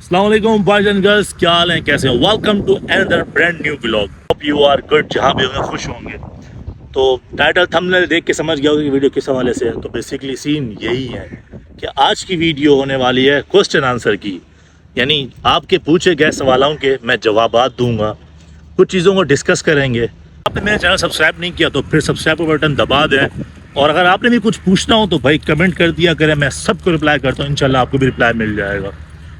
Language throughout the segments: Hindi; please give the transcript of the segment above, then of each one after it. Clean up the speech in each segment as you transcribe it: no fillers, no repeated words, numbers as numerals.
अस्सलाम वालेकुम बॉयज एंड गर्ल्स, क्या हाल है, कैसे हो? Welcome to another brand new vlog. Hope you are good, जहाँ भी होंगे खुश होंगे। तो टाइटल थंबनेल देख के समझ गया होगा कि वीडियो किस हवाले से है। तो बेसिकली सीन यही है कि आज की वीडियो होने वाली है क्वेश्चन आंसर की, यानी आपके पूछे गए सवालों के मैं जवाबात दूंगा, कुछ चीज़ों को डिस्कस करेंगे। आपने मेरा चैनल सब्सक्राइब नहीं किया तो फिर सब्सक्राइब का बटन दबा दें, और अगर आपने भी कुछ पूछना हो तो भाई कमेंट कर दिया करें, मैं सबको रिप्लाई करता हूँ। इंशाल्लाह आपको भी रिप्लाई मिल जाएगा।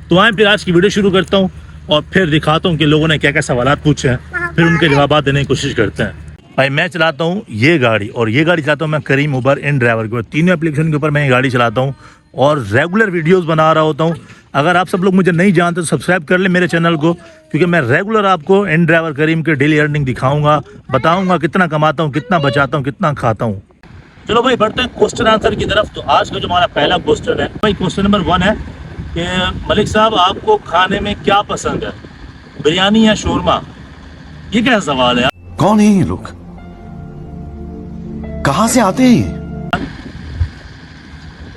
तो आए फिर आज की वीडियो शुरू करता हूँ और फिर दिखाता हूँ कि लोगों ने क्या क्या सवाल पूछे हैं, फिर उनके जवाब देने की कोशिश करते हैं। भाई मैं चलाता हूँ ये गाड़ी, और ये गाड़ी चलाता हूँ मैं करीम उबर इन ड्राइवर के ऊपर, तीनों एप्लीकेशन के ऊपर मैं ये गाड़ी चलाता हूँ और रेगुलर वीडियोस बना रहा होता हूँ। अगर आप सब लोग मुझे नहीं जानते तो सब्सक्राइब कर ले मेरे चैनल को, क्योंकि मैं रेगुलर आपको इन ड्राइवर करीम के डेली अर्निंग दिखाऊंगा, बताऊंगा कितना कमाता हूँ, कितना बचाता हूँ, कितना खाता हूँ। चलो भाई बढ़ते हैं क्वेश्चन आंसर की तरफ। तो आज का जो हमारा पहला क्वेश्चन है भाई, क्वेश्चन नंबर 1 है कि मलिक साहब आपको खाने में क्या पसंद है, बिरयानी या शोरमा? ये क्या सवाल है? कौन है ये लोग, कहां से आते हैं?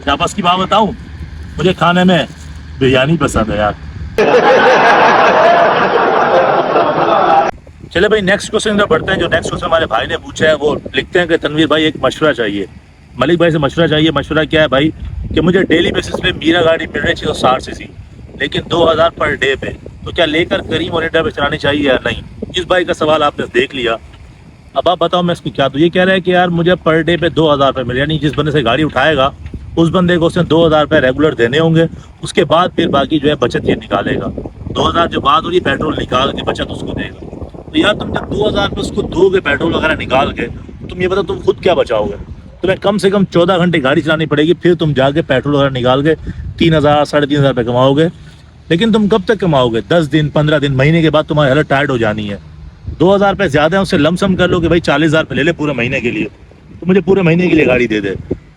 क्या बस की बात बताऊं, मुझे खाने में बिरयानी पसंद है यार। चले भाई नेक्स्ट क्वेश्चन पर बढ़ते हैं। जो नेक्स्ट क्वेश्चन हमारे भाई ने पूछा है वो लिखते हैं कि तनवीर भाई एक मशवरा चाहिए, मलिक भाई से मशवरा चाहिए। मशवरा क्या है भाई कि मुझे डेली बेसिस पे मीरा गाड़ी मिल रही थी 60 सीसी, लेकिन 2000 पर डे पे, तो क्या लेकर करीम और इंडिया पे चलानी चाहिए या नहीं? इस भाई का सवाल आपने देख लिया, अब आप बताओ मैं इसको क्या। तो ये कह रहा है कि यार मुझे पर डे पे 2000 रुपये मिले, यानी जिस बंदे से गाड़ी उठाएगा उस बंदे को उसने 2000 रुपये रेगुलर देने होंगे, उसके बाद फिर बाकी जो है बचत ये निकालेगा। 2000 जो बात हो रही पेट्रोल निकाल के बचत उसको देगा। तो यार तुम जब 2000 रुपये उसको दोगे पेट्रोल वगैरह निकाल के, तुम ये बताओ तुम खुद क्या बचाओगे? तुम्हें कम से कम 14 घंटे गाड़ी चलानी पड़ेगी, फिर तुम जाके पेट्रोल वगैरह निकाल के 3000 3500 रुपये कमाओगे। लेकिन तुम कब तक कमाओगे? 10 दिन 15 दिन महीने के बाद तुम्हारी हालत टायर्ड हो जानी है। 2000 रुपये ज़्यादा है, उससे लमसम कर लो कि भाई 40,000 रुपये ले ले पूरे महीने के लिए, तो मुझे पूरे महीने के लिए गाड़ी दे दे।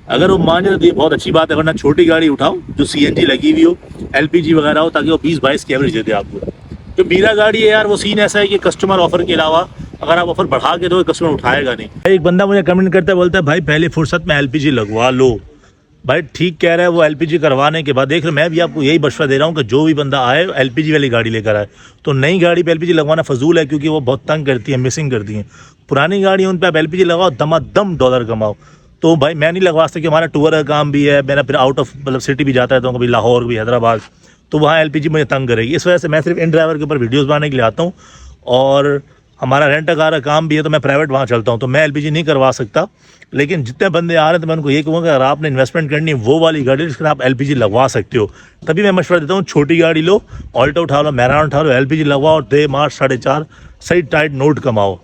अगर वो मान जाए तो ये बहुत अच्छी बात है, वरना छोटी गाड़ी उठाओ जो CNG लगी हुई हो, LPG वगैरह हो, ताकि वो 20-22 की एवरेज दे दे आपको। जो मेरा गाड़ी है यार वो सीन ऐसा है कि कस्टमर ऑफर के अलावा अगर आप ऑफर बढ़ा के दो कस्टमर उठाएगा नहीं। एक बंदा मुझे कमेंट करता है, बोलता है भाई पहले फुर्सत में LPG लगवा लो। भाई ठीक कह रहा है वो, LPG करवाने के बाद देख रहे, मैं भी आपको यही मशवरा दे रहा हूँ कि जो भी बंदा आए LPG वाली गाड़ी लेकर आए। तो नई गाड़ी पे LPG लगवाना फजूल है, क्योंकि वो बहुत तंग करती है, मिसिंग करती हैं। पुरानी गाड़ी उन पर आप LPG लगाओ, दमादम डॉलर कमाओ। तो भाई मैं नहीं लगवा सकता, कि हमारा टूर का काम भी है, मेरा फिर आउट ऑफ मतलब सिटी भी जाता है, तो कभी लाहौर भी हैदराबाद, तो वहाँ LPG मुझे तंग करेगी। इस वजह से मैं सिर्फ इन ड्राइवर के ऊपर वीडियोज़ बनाने के लिए आता हूँ, और हमारा रेंट कार का काम भी है, तो मैं प्राइवेट वहाँ चलता हूँ, तो मैं LPG नहीं करवा सकता। लेकिन जितने बंदे आ रहे हैं तो मैं उनको ये कहूँगा कि अगर आपने इन्वेस्टमेंट करनी है वो वाली गाड़ी, जिसके आप LPG लगवा सकते हो, तभी मैं मशवरा देता हूँ छोटी गाड़ी लो, ऑल्टो उठा लो, मैरान उठा लो, LPG लगवाओ और दे मार्च 4.5 सही टाइट नोट कमाओ।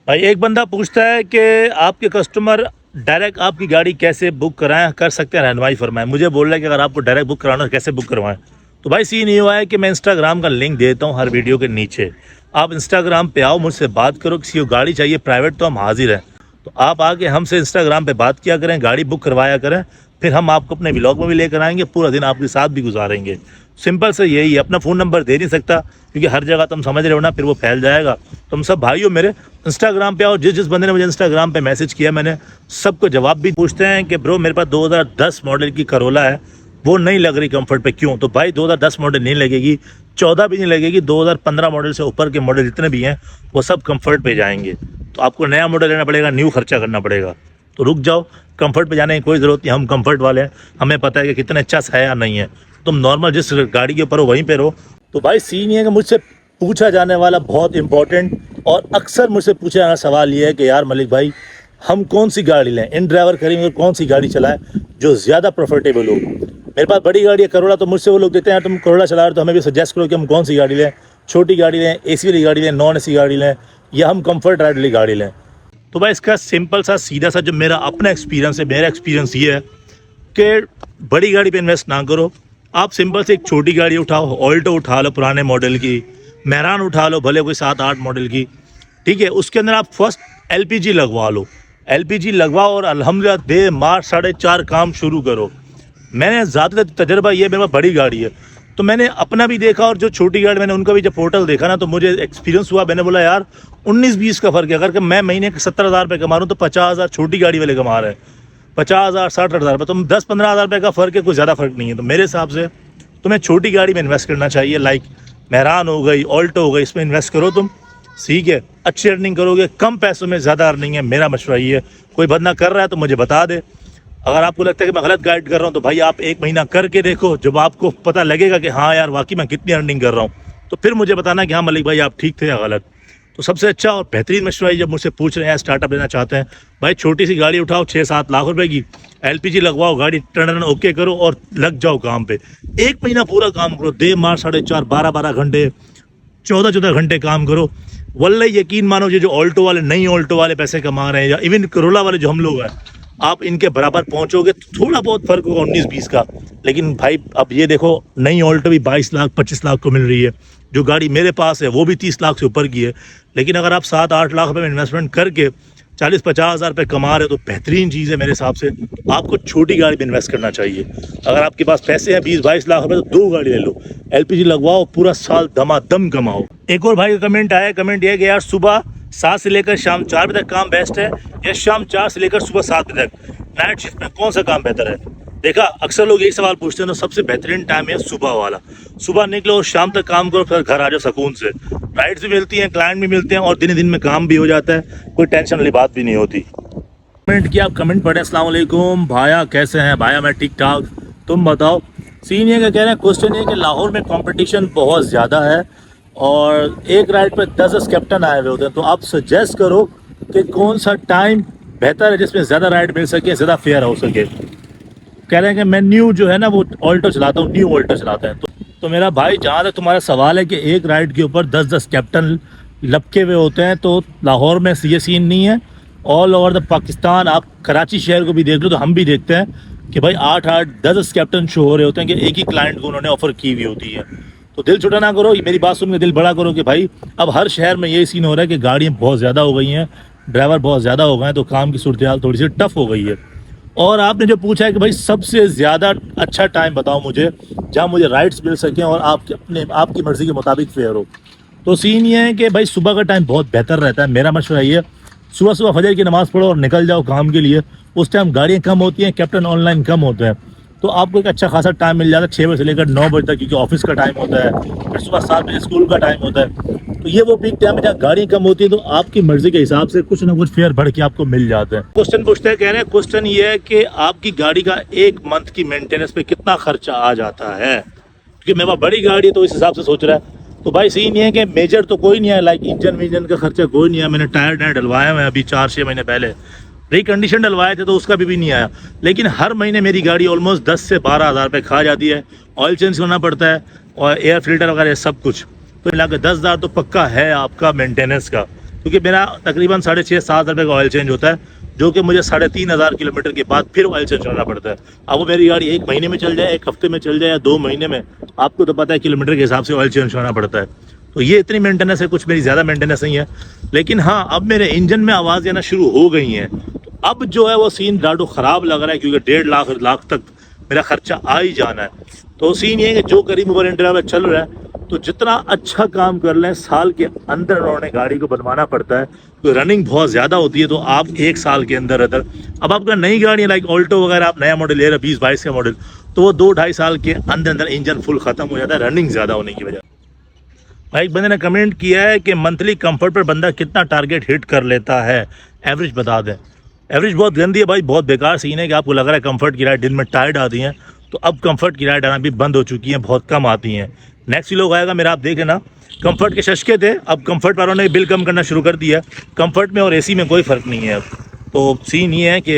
भाई एक बंदा पूछता है कि आपके कस्टमर डायरेक्ट आपकी गाड़ी कैसे बुक कराएं, कर सकते हैं, रहनुमाई फरमाएं। मुझे बोल रहा है कि अगर आपको डायरेक्ट बुक कराना है कैसे बुक करवाएं। तो भाई सीन ये हुआ है कि मैं इंस्टाग्राम का लिंक देता हूँ हर वीडियो के नीचे, आप इंस्टाग्राम पे आओ, मुझसे बात करो, किसी को गाड़ी चाहिए प्राइवेट तो हम हाजिर हैं। तो आप आके हमसे इंस्टाग्राम पे बात किया करें, गाड़ी बुक करवाया करें, फिर हम आपको अपने व्लॉग में भी लेकर आएंगे, पूरा दिन आपके साथ भी गुजारेंगे। सिंपल से यही है, अपना फ़ोन नंबर दे नहीं सकता क्योंकि हर जगह तुम समझ रहे हो ना, फिर वो फैल जाएगा। तुम सब भाई हो मेरे, इंस्टाग्राम पे आओ। जिस बंदे ने मुझे इंस्टाग्राम पे मैसेज किया मैंने सबको जवाब भी। पूछते हैं कि ब्रो मेरे पास 2010 मॉडल की करोला है, वो नहीं लग रही कंफर्ट पे, क्यों? तो भाई 2010 मॉडल नहीं लगेगी, 14 भी नहीं लगेगी, 2015 मॉडल से ऊपर के मॉडल जितने भी हैं वो सब कंफर्ट पे जाएंगे। तो आपको नया मॉडल लेना पड़ेगा, न्यू खर्चा करना पड़ेगा। तो रुक जाओ, कंफर्ट पे जाने की कोई ज़रूरत नहीं, हम कंफर्ट वाले हैं, हमें पता है कि कितना अच्छा है या नहीं है। तुम नॉर्मल जिस गाड़ी के ऊपर हो वहीं पे रहो। तो भाई सीन ये है कि मुझसे पूछा जाने वाला बहुत इंपॉर्टेंट और अक्सर मुझसे पूछा जाना सवाल ये है कि यार मलिक भाई हम कौन सी गाड़ी लें, इन ड्राइवर करेंगे कौन सी गाड़ी चलाएं जो ज़्यादा प्रॉफिटेबल हो। मेरे पास बड़ी गाड़ी है करोला, तो मुझसे वो लोग देते हैं तुम करोला चला रहे हो तो हमें भी सजेस्ट करो कि हम कौन सी गाड़ी लें, छोटी गाड़ी लें, AC वाली गाड़ी लें, नॉन AC गाड़ी लें, या हम कंफर्ट राइड वाली गाड़ी लें। तो भाई इसका सिंपल सा सीधा सा जो मेरा अपना एक्सपीरियंस है, मेरा एक्सपीरियंस ये है कि बड़ी गाड़ी पे इन्वेस्ट ना करो। आप सिंपल से एक छोटी गाड़ी उठाओ, ऑल्टो उठा लो पुराने मॉडल की, मैरान उठा लो भले कोई 7-8 मॉडल की, ठीक है। उसके अंदर आप फर्स्ट LPG लगवा लो, LPG लगवाओ और अल्हम्दुलिल्लाह दे मार्च 4.5 काम शुरू करो। मैंने ज़्यादातर तजर्बा ये, मेरे पास बड़ी गाड़ी है तो मैंने अपना भी देखा, और जो छोटी गाड़ी मैंने उनका भी जब पोर्टल देखा ना, तो मुझे एक्सपीरियंस हुआ। मैंने बोला यार 19-20 का फ़र्क है। अगर मैं महीने के 70,000 रुपये कमा रहा हूँ तो 50,000 छोटी गाड़ी वाले कमा रहे हैं, 50,000 60,000 रुपये, तो 10-15,000 रुपये का फ़र्क है, कुछ ज़्यादा फ़र्क नहीं है। तो मेरे हिसाब से तुम्हें छोटी गाड़ी में इन्वेस्ट करना चाहिए, लाइक मेहरान हो गई, ऑल्टो हो गई, इसमें इन्वेस्ट करो तुम, ठीक है, अच्छी अर्निंग करोगे, कम पैसों में ज़्यादा अर्निंग है। मेरा मशवरा ये है, कोई बंदा कर रहा है तो मुझे बता दे। अगर आपको लगता है कि मैं गलत गाइड कर रहा हूँ तो भाई आप 1 महीना करके देखो, जब आपको पता लगेगा कि हाँ यार वाकई मैं कितनी अर्निंग कर रहा हूँ, तो फिर मुझे बताना कि हाँ मलिक भाई आप ठीक थे या गलत। तो सबसे अच्छा और बेहतरीन मशवरा जब मुझसे पूछ रहे हैं, स्टार्टअप लेना चाहते हैं, भाई छोटी सी गाड़ी उठाओ 6-7 लाख रुपए की, LPG लगवाओ, गाड़ी टर्न ओके करो और लग जाओ काम पे। 1 महीना पूरा काम करो, दे मार 4.5 12 घंटे, 14 घंटे काम करो। वल्ले यकीन मानो ये जो ऑल्टो वाले, नई ऑल्टो वाले पैसे कमा रहे हैं, या इवन करोला वाले जो हम लोग हैं, आप इनके बराबर पहुंचोगे तो थोड़ा बहुत फर्क होगा 19-20 का। लेकिन भाई अब ये देखो, नई ऑल्टो भी 22 लाख 25 लाख को मिल रही है, जो गाड़ी मेरे पास है वो भी 30 लाख से ऊपर की है। लेकिन अगर आप 7-8 लाख रुपए में इन्वेस्टमेंट करके 40-50 हज़ार रुपये कमा रहे हो तो बेहतरीन चीज़ है मेरे हिसाब से। आपको छोटी गाड़ी में इन्वेस्ट करना चाहिए। अगर आपके पास पैसे हैं 20-22 लाख रुपए तो 2 गाड़ी ले लो, LPG लगवाओ, पूरा साल धमाधम कमाओ। एक और भाई का कमेंट आया, कमेंट यह कि यार सुबह 7 से लेकर शाम 4 बजे तक काम बेस्ट है या शाम 4 से लेकर सुबह 7 बजे तक, नाइट शिफ्ट में कौन सा काम बेहतर है? देखा, अक्सर लोग यही सवाल पूछते हैं, तो सबसे बेहतरीन टाइम है सुबह वाला। सुबह निकलो और शाम तक काम करो, फिर घर आ जाओ सुकून से। राइड्स भी मिलती हैं, क्लाइंट भी मिलते हैं और दिन दिन में काम भी हो जाता है, कोई टेंशन वाली बात भी नहीं होती। कमेंट किया, आप कमेंट पढ़े, अस्सलाम वालेकुम भाया कैसे हैं? भाया मैं ठीक ठाक, तुम बताओ। सीन ये कह रहे हैं, क्वेश्चन ये कि लाहौर में कंपटीशन बहुत ज़्यादा है और एक राइड पे 10 कैप्टन आए हुए होते हैं, तो आप सजेस्ट करो कि कौन सा टाइम बेहतर है जिसमें ज़्यादा राइड मिल सके, ज़्यादा फेयर हो सके। कह रहे हैं कि मैं न्यू जो है ना वो ऑल्टो चलाता हूँ, न्यू ऑल्टो चलाता है। तो मेरा भाई जहाँ तक तुम्हारा सवाल है कि एक राइड के ऊपर 10 कैप्टन लपके हुए होते हैं, तो लाहौर में ये सीन नहीं है। ऑल ओवर द पाकिस्तान, आप कराची शहर को भी देख लो तो हम भी देखते हैं कि भाई 8-8 10 कैप्टन शो हो रहे होते हैं कि एक ही क्लाइंट को उन्होंने ऑफर की हुई होती है। तो दिल छोटा ना करो, मेरी बात सुन के दिल बड़ा करो कि भाई अब हर शहर में यही सीन हो रहा है कि गाड़ियाँ बहुत ज़्यादा हो गई हैं, ड्राइवर बहुत ज़्यादा हो गए हैं, तो काम की सूरत हाल थोड़ी सी टफ हो गई है। और आपने जो पूछा है कि भाई सबसे ज़्यादा अच्छा टाइम बताओ मुझे जहाँ मुझे राइड्स मिल सकें और आपकी मर्ज़ी के मुताबिक फेयर हो, तो सीन ये है कि भाई सुबह का टाइम बहुत बेहतर रहता है। मेरा मशवरा ये है, सुबह फजर की नमाज़ पढ़ो और निकल जाओ काम के लिए। उस टाइम गाड़ियाँ कम होती हैं, कैप्टन ऑनलाइन कम होते हैं, तो आपको एक अच्छा खासा टाइम मिल जाता है 6 बजे से लेकर 9 बजे तक, क्योंकि ऑफिस का टाइम होता है, फिर सुबह 7 बजे स्कूल का टाइम होता है। तो ये वो पीक टाइम है जहाँ गाड़ियाँ कम होती है, तो आपकी मर्जी के हिसाब से कुछ ना कुछ फेयर बढ़ के आपको मिल जाते हैं। क्वेश्चन पूछते हैं, कह रहे हैं क्वेश्चन ये है कि आपकी गाड़ी का 1 मंथ की मेंटेनेंस पे कितना खर्चा आ जाता है, क्योंकि मेरे पास बड़ी गाड़ी है तो इस हिसाब से सोच रहा है। तो भाई सीन ये है कि मेजर तो कोई नहीं है, लाइक इंजन का खर्चा कोई नहीं है। मैंने टायर डलवाया मैं अभी 4-6 महीने पहले, रिकंडीशन डलवाए थे तो उसका भी नहीं आया। लेकिन हर महीने मेरी गाड़ी ऑलमोस्ट 10 से 12 हज़ार रुपये खा जाती है। ऑयल चेंज करना पड़ता है और एयर फिल्टर वगैरह सब कुछ, तो मिला के 10 हज़ार तो पक्का है आपका मेंटेनेंस का, क्योंकि मेरा तकरीबन 6.5-7 रुपये का ऑयल चेंज होता है, जो कि मुझे 3,500 किलोमीटर के बाद फिर ऑयल चेंज करना पड़ता है। अब वो मेरी गाड़ी 1 महीने में चल जाए, 1 हफ्ते में चल जाए या 2 महीने में, आपको तो पता है किलोमीटर के हिसाब से ऑयल चेंज करना पड़ता है। तो ये इतनी मेंटेनेंस है, कुछ मेरी ज़्यादा मेंटेनेंस नहीं है। लेकिन हाँ, अब मेरे इंजन में आवाज़ आना शुरू हो गई हैं, तो अब जो है वो सीन डाडो ख़राब लग रहा है, क्योंकि 1.5 लाख तक मेरा खर्चा आ ही जाना है। तो सीन ये है कि जो करीब ओवर इंडिया में चल रहा है, तो जितना अच्छा काम कर लें साल के अंदर उन्होंने गाड़ी को बनवाना पड़ता है, तो रनिंग बहुत ज़्यादा होती है। तो आप 1 साल के अंदर अब आपका नई गाड़ी है लाइक ऑल्टो वगैरह, आप नया मॉडल ले रहे 20-22 का मॉडल, तो वो 2-2.5 साल के अंदर इंजन फुल ख़त्म हो जाता है, रनिंग ज़्यादा होने की वजह। भाई एक बंदे ने कमेंट किया है कि मंथली कंफर्ट पर बंदा कितना टारगेट हिट कर लेता है, एवरेज बता दें। एवरेज बहुत गंदी है भाई, बहुत बेकार सीन है कि आपको लग रहा है कंफर्ट की राइड दिन में टायर्ड आती हैं, तो अब कंफर्ट की राइड आना भी बंद हो चुकी हैं, बहुत कम आती हैं। नेक्स्ट लोग आएगा मेरा, आप देखें ना, कंफर्ट के शशके थे, अब कंफर्ट वालों ने बिल कम करना शुरू कर दिया। कंफर्ट में और एसी में कोई फ़र्क नहीं है अब। तो सीन ये है कि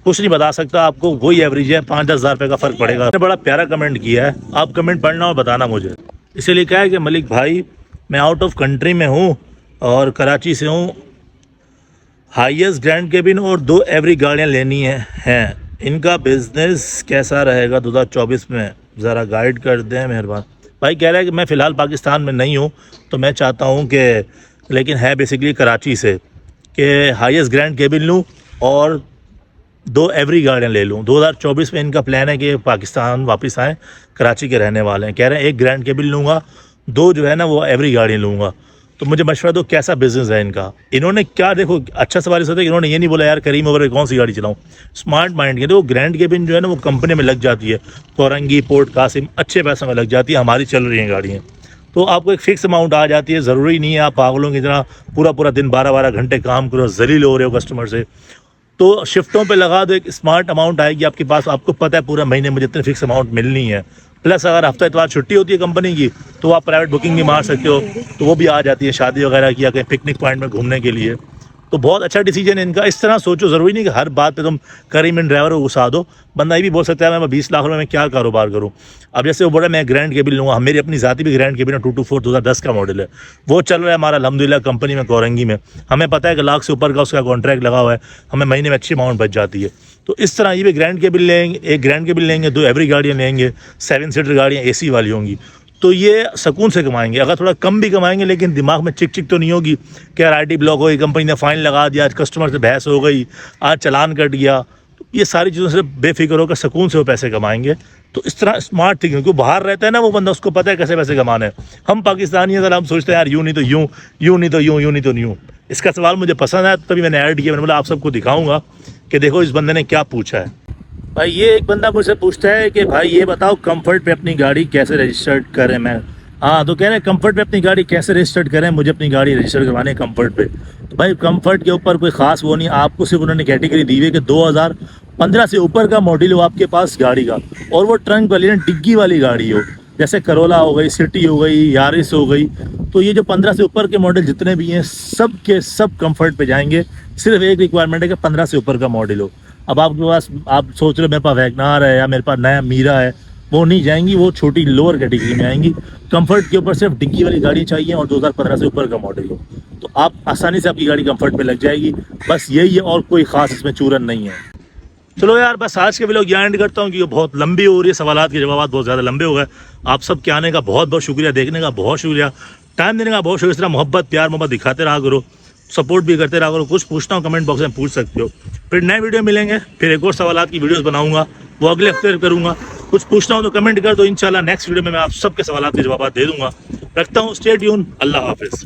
कुछ नहीं बता सकता आपको, वही एवरेज है, 5-10 हज़ार रुपये का फ़र्क पड़ेगा। बड़ा प्यारा कमेंट किया है, आप कमेंट पढ़ना और बताना मुझे। इसे लिखा है कि मलिक भाई मैं आउट ऑफ कंट्री में हूँ और कराची से हूँ, हाईएस्ट ग्रैंड केबिन और 2 एवरी गाड़ियाँ लेनी हैं, इनका बिज़नेस कैसा रहेगा 2024 में, ज़रा गाइड कर दें मेहरबान। भाई कह रहा है कि मैं फ़िलहाल पाकिस्तान में नहीं हूँ, तो मैं चाहता हूँ कि, लेकिन है बेसिकली कराची से, कि हाईएस्ट ग्रैंड केबिन लूँ और 2 एवरी गाड़ियाँ ले लूँ। 2024 में इनका प्लान है कि पाकिस्तान वापस आएँ, कराची के रहने वाले हैं। कह रहे हैं 1 ग्रैंड केबिन लूँगा, 2 जो है ना वो एवरी गाड़ी लूँगा। तो मुझे मशवरा दो कैसा बिजनेस है इनका। इन्होंने क्या, देखो अच्छा सवाल होता है, इन्होंने ये नहीं बोला यार करीम ओवर कौन सी गाड़ी चलाऊं, स्मार्ट माइंड के। देखो ग्रैंड केबिन जो है ना वो कंपनी में लग जाती है, कोरंगी, पोर्ट कासिम अच्छे पैसों में लग जाती है, हमारी चल रही हैं गाड़ियाँ। तो आपको एक फिक्स अमाउंट आ जाती है, ज़रूरी नहीं है आप पागलों की तरह पूरा पूरा दिन 12-12 घंटे काम करो, जलील हो रहे हो कस्टमर से। तो शिफ्टों पे लगा दो, एक स्मार्ट अमाउंट आएगी आपके पास, आपको पता है पूरा महीने मुझे इतने फिक्स अमाउंट मिलनी है। प्लस अगर हफ्ता इतवार छुट्टी होती है कंपनी की तो आप प्राइवेट बुकिंग भी मार सकते हो, तो वो भी आ जाती है शादी वगैरह की या कहीं पिकनिक पॉइंट में घूमने के लिए। तो बहुत अच्छा डिसीजन है इनका। इस तरह सोचो, ज़रूरी नहीं कि हर बात पे तुम करीम इन ड्राइवर को घुसा दो। बंदा ये भी बोल सकता है मैं 20 लाख रुपए में क्या कारोबार करूँ। अब जैसे वो बोला मैं ग्रैंड केबिन लूँगा, मेरी अपनी ज़ाती भी ग्रैंड केबिन है, 224 2010 का मॉडल है, वो चल रहा है हमारा अल्हम्दुलिल्लाह कंपनी में कोरंगी में। हमें पता है कि लाख से ऊपर का उसका कॉन्ट्रैक्ट लगा हुआ है, हमें महीने में अच्छी अमाउंट बच जाती है। तो इस तरह ये भी ग्रैंड केबिन लेंगे, एक ग्रैंड केबिन लेंगे, 2 एवरी गाड़ियाँ लेंगे, 7 सीटर गाड़ियाँ AC वाली होंगी, तो ये सुकून से कमाएंगे। अगर थोड़ा कम भी कमाएंगे लेकिन दिमाग में चिक चिक तो नहीं होगी कि यार IT ब्लॉक हो गई, कंपनी ने फाइन लगा दिया, आज कस्टमर से बहस हो गई, आज चालान कट गया। तो ये सारी चीज़ों से बेफिक्र होकर सुकून से वो पैसे कमाएंगे। तो इस तरह स्मार्ट थिंकिंग, क्योंकि बाहर रहता है ना वो बंदा, उसको पता है कैसे पैसे कमाने हैं। हम पाकिस्तानी हैं, हम सोचते हैं यार यूँ नहीं तो यूँ, यूँ नहीं तो यूँ, यूँ नहीं तो यूँ। इसका सवाल मुझे पसंद आया तभी मैंने ऐड किया। मैंने बोला आप सबको दिखाऊंगा कि देखो इस बंदे ने क्या पूछा है। भाई ये एक बंदा मुझसे पूछता है कि भाई ये बताओ कंफर्ट पे अपनी गाड़ी कैसे रजिस्टर्ड करें। मैं हाँ तो कह रहे हैं कंफर्ट पे अपनी गाड़ी कैसे रजिस्टर्ड करें, मुझे अपनी गाड़ी रजिस्टर करवानी है कंफर्ट पे। तो भाई कंफर्ट के ऊपर कोई खास वो नहीं, आपको सिर्फ उन्होंने कैटेगरी दी हुई है कि 2015 से ऊपर का मॉडल हो आपके पास गाड़ी का, और वो ट्रंक वाली डिग्गी वाली गाड़ी हो, जैसे करोला हो गई, सिटी हो गई, यारिस हो गई। तो ये जो 15 से ऊपर के मॉडल जितने भी हैं सब के सब कंफर्ट पे जाएंगे। सिर्फ एक रिक्वायरमेंट है कि 15 से ऊपर का मॉडल हो। अब आपके पास, आप सोच रहे हो मेरे पास वैगनार है या मेरे पास नया मीरा है, वो नहीं जाएंगी, वो छोटी लोअर कैटेगरी में आएंगी। कंफर्ट के ऊपर सिर्फ डिग्गी वाली गाड़ी चाहिए और 2015 से ऊपर का मॉडल हो, तो आप आसानी से आपकी गाड़ी कंफर्ट पे लग जाएगी। बस यही है, और कोई खास इसमें चूरन नहीं है। चलो यार बस आज के व्लॉग यहाँ एंड करता हूँ, क्योंकि बहुत लंबी हो रही है, सवालात के जवाब बहुत ज़्यादा लंबे हो गए। आप सब के आने का बहुत बहुत शुक्रिया, देखने का बहुत शुक्रिया, टाइम देने का बहुत शुक्रिया। इस तरह मोहब्बत प्यार मोहब्बत दिखाते रहा करो, सपोर्ट भी करते रहा करो। कुछ पूछना हो कमेंट बॉक्स में पूछ सकते हो। फिर नए वीडियो मिलेंगे, फिर एक और सवालात की वीडियोस बनाऊंगा, वो अगले हफ्ते करूंगा। कुछ पूछना हो तो कमेंट कर दो, इंशाल्लाह नेक्स्ट वीडियो में मैं आप सबके सवालात के जवाब दे दूंगा। रखता हूँ, स्टे ट्यून, अल्लाह हाफिज़।